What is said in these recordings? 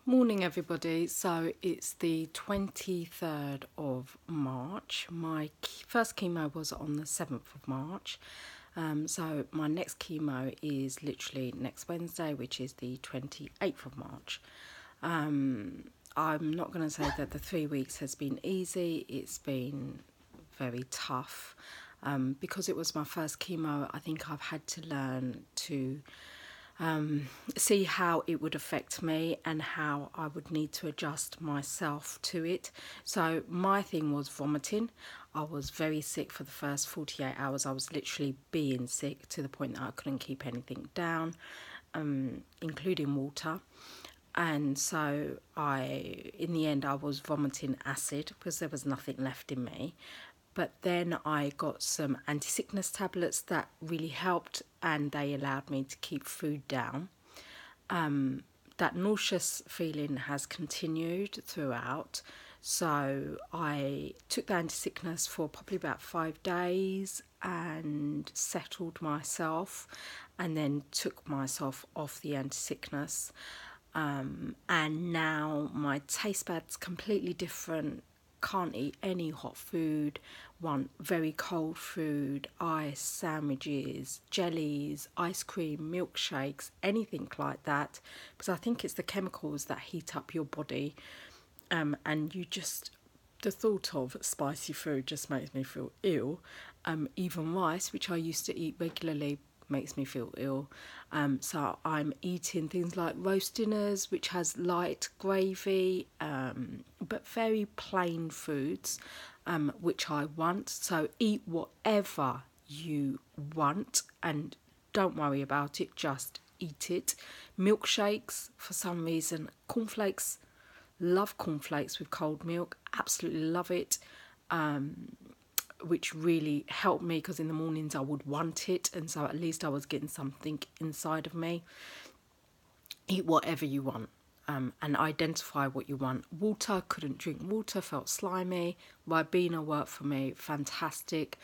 Morning everybody. So it's the 23rd of March. My first chemo was on the 7th of March. So my next chemo is literally next Wednesday, which is the 28th of March. I'm not going to say that the 3 weeks has been easy. It's been very tough. Because it was my first chemo, I think I've had to learn to see how it would affect me and how I would need to adjust myself to it. So my thing was vomiting. I was very sick for the first 48 hours. I was literally being sick to the point that I couldn't keep anything down, including water. And so in the end, I was vomiting acid because there was nothing left in me. But then I got some anti-sickness tablets that really helped, and they allowed me to keep food down. That nauseous feeling has continued throughout. So I took the anti-sickness for probably about 5 days and settled myself, and then took myself off the anti-sickness. And now my taste buds completely different. Can't eat any hot food, want very cold food, ice, sandwiches, jellies, ice cream, milkshakes, anything like that, because I think it's the chemicals that heat up your body, and the thought of spicy food just makes me feel ill. Even rice, which I used to eat regularly, makes me feel ill. So I'm eating things like roast dinners, which has light gravy, but very plain foods, which I want. So eat whatever you want and don't worry about it, just eat it. Milkshakes, for some reason, cornflakes, love cornflakes with cold milk, absolutely love it. Which really helped me because in the mornings I would want it, and so at least I was getting something inside of me. Eat whatever you want, and identify what you want. Water, couldn't drink water, felt slimy. Ribena worked for me, fantastic.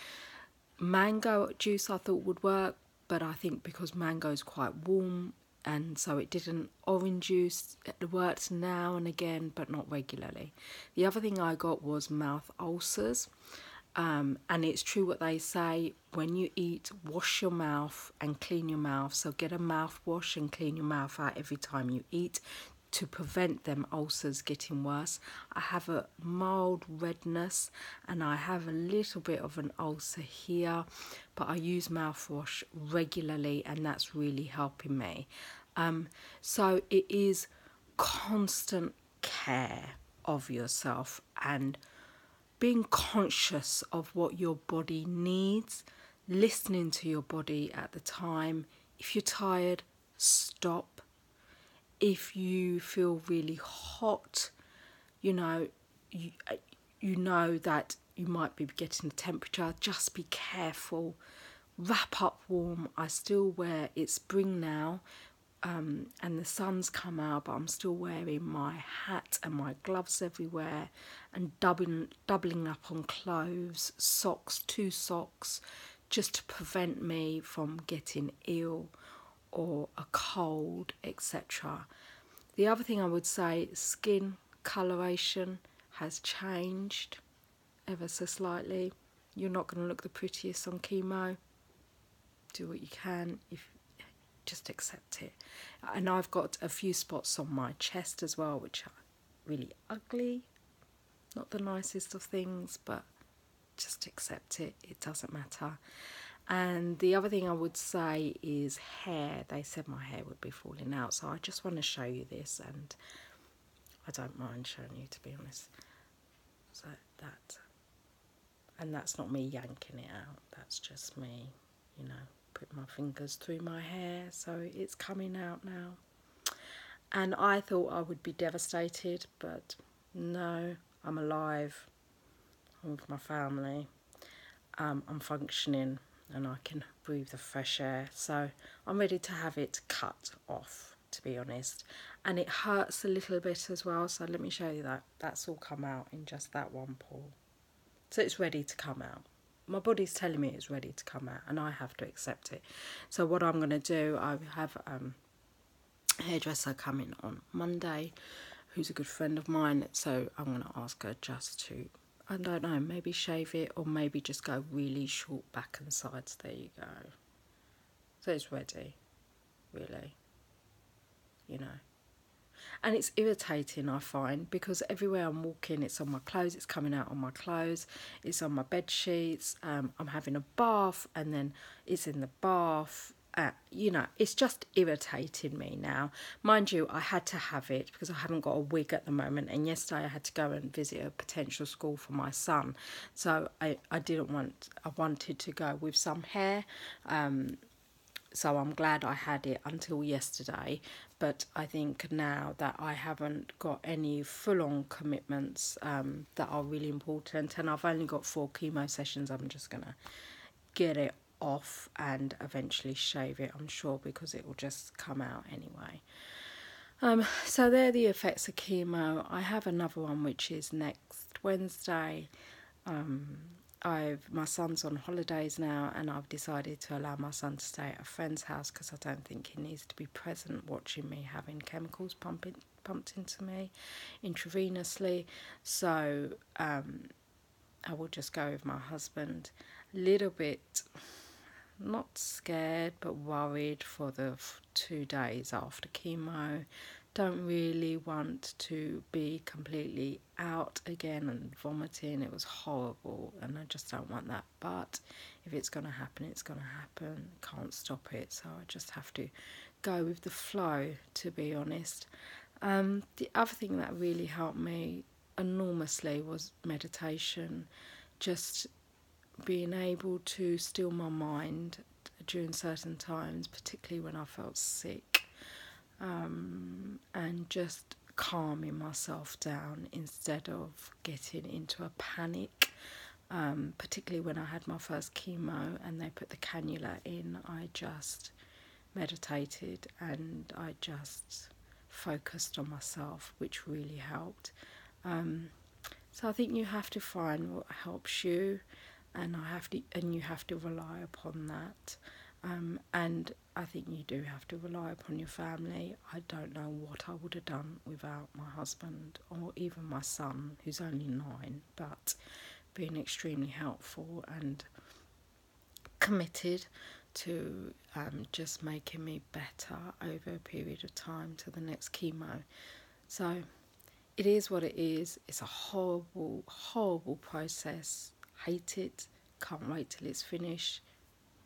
Mango juice I thought would work, but I think because mango is quite warm, and so it didn't. Orange juice, it worked now and again, but not regularly. The other thing I got was mouth ulcers. And it's true what they say, when you eat, wash your mouth and clean your mouth. So get a mouthwash and clean your mouth out every time you eat to prevent them ulcers getting worse. I have a mild redness and I have a little bit of an ulcer here, but I use mouthwash regularly and that's really helping me. So it is constant care of yourself and being conscious of what your body needs, listening to your body at the time. If you're tired, stop. If you feel really hot, you know, you know that you might be getting the temperature, just be careful. Wrap up warm. I still wear, it's spring now, and the sun's come out, but I'm still wearing my hat and my gloves everywhere, and doubling up on clothes, socks, 2 socks, just to prevent me from getting ill or a cold, etc. The other thing I would say, skin coloration has changed ever so slightly. You're not going to look the prettiest on chemo. Do what you can. Just accept it. And I've got a few spots on my chest as well, which are really ugly. Not the nicest of things, but just accept it. It doesn't matter. And the other thing I would say is hair. They said my hair would be falling out, so I just want to show you this, and I don't mind showing you, to be honest. So and that's not me yanking it out. That's just me, put my fingers through my hair, so it's coming out now. And I thought I would be devastated, but no, I'm alive. I'm with my family. I'm functioning and I can breathe the fresh air. So I'm ready to have it cut off, to be honest. And it hurts a little bit as well, so let me show you that. That's all come out in just that one pore. So it's ready to come out. My body's telling me it's ready to come out and I have to accept it. So what I'm going to do, I have hairdresser coming on Monday, who's a good friend of mine, so I'm going to ask her just to, I don't know, maybe shave it or maybe just go really short back and sides. There you go. So it's ready, really, you know. And it's irritating, I find, because everywhere I'm walking, it's on my clothes, it's coming out on my clothes, it's on my bed sheets, I'm having a bath and then it's in the bath. You know, it's just irritating me now. Mind you, I had to have it because I haven't got a wig at the moment, and yesterday I had to go and visit a potential school for my son. So I wanted to go with some hair. So I'm glad I had it until yesterday, but I think now that I haven't got any full-on commitments that are really important, and I've only got 4 chemo sessions, I'm just going to get it off and eventually shave it, I'm sure, because it will just come out anyway. So they're the effects of chemo. I have another one which is next Wednesday. My son's on holidays now, and I've decided to allow my son to stay at a friend's house because I don't think he needs to be present watching me having chemicals pumped into me intravenously. So I will just go with my husband. A little bit, not scared, but worried for the 2 days after chemo. Don't really want to be completely out again and vomiting. It was horrible and I just don't want that. But if it's going to happen, it's going to happen. Can't stop it. So I just have to go with the flow, to be honest. The other thing that really helped me enormously was meditation. Just being able to still my mind during certain times, particularly when I felt sick. And just calming myself down instead of getting into a panic, particularly when I had my first chemo and they put the cannula in. I just meditated and I just focused on myself, which really helped. So I think you have to find what helps you, and you have to rely upon that. And I think you do have to rely upon your family. I don't know what I would have done without my husband or even my son, who's only 9, but being extremely helpful and committed to just making me better over a period of time to the next chemo. So it is what it is. It's a horrible, horrible process. Hate it. Can't wait till it's finished,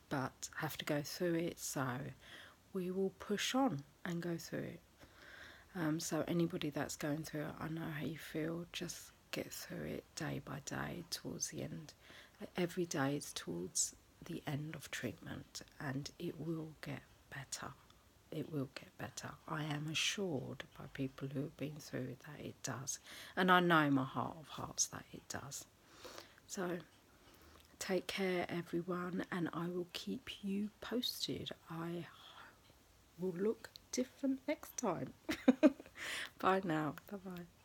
but have to go through it, so we will push on and go through it. So anybody that's going through it, I know how you feel. Just get through it day by day towards the end. Every day is towards the end of treatment, and it will get better. It will get better. I am assured by people who have been through it that it does, and I know in my heart of hearts that it does. So take care, everyone, and I will keep you posted. I will look different next time. Bye now. Bye-bye.